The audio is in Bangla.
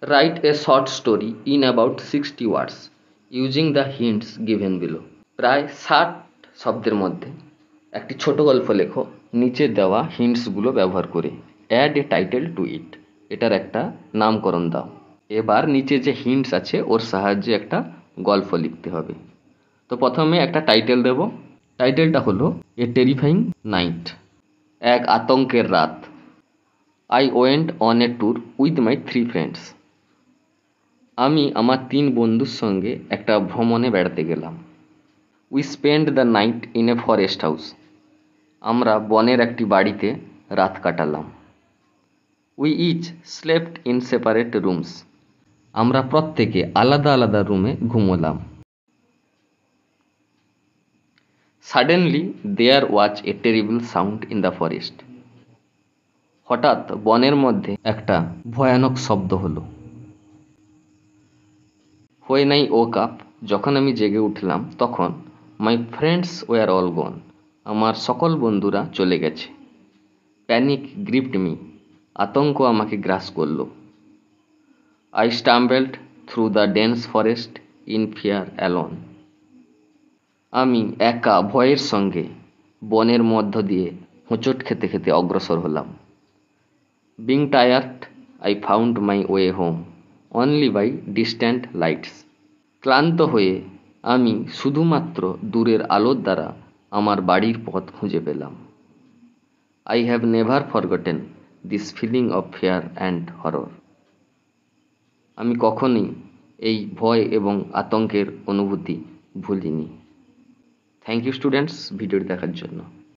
Write a short story in about 60 words using the hints given below. প্রায় 60 শব্দের মধ্যে একটি ছোট গল্প লেখো নিচে দেওয়া হিন্টসগুলো ব্যবহার করে। অ্যাড এ টাইটেল টু ইট, এটার একটা নামকরণ দাও। এবার নিচে যে হিন্টস আছে ওর সাহায্যে একটা গল্প লিখতে হবে। তো প্রথমে একটা টাইটেল দেব। টাইটেলটা হলো এ টেরিফাইং নাইট, এক আতঙ্কের রাত। I went on a tour with my 3 friends, আমি আমার 3 বন্ধুর সঙ্গে একটা ভ্রমণে বেড়াতে গেলাম। We spend the night in a forest house, আমরা বনের একটি বাড়িতে রাত কাটালাম। We each slept in separate rooms, আমরা প্রত্যেকে আলাদা আলাদা রুমে ঘুমোলাম। Suddenly there was a terrible sound in the forest, হঠাৎ বনের মধ্যে একটা ভয়ানক শব্দ হলো। হোয়েন আই ওক আপ, যখন আমি জেগে উঠলাম তখন মাই ফ্রেন্ডস ওয়ার অল গন, আমার সকল বন্ধুরা চলে গেছে। প্যানিক গ্রিপড মি, আতঙ্ক আমাকে গ্রাস করলো। I stumbled through the dense forest in fear alone, আমি একা ভয়ের সঙ্গে বনের মধ্য দিয়ে হোঁচট খেতে খেতে অগ্রসর হলাম। Being tired I found my way home only by distant lights, ক্লান্ত হয়ে আমি শুধুমাত্র দূরের আলোর দ্বারা আমার বাড়ির পথ খুঁজে পেলাম। I have never forgotten this feeling of fear and horror, আমি কখনোই এই ভয় এবং আতঙ্কের অনুভূতি ভুলিনি। থ্যাংক ইউ স্টুডেন্টস ভিডিওটি দেখার জন্য।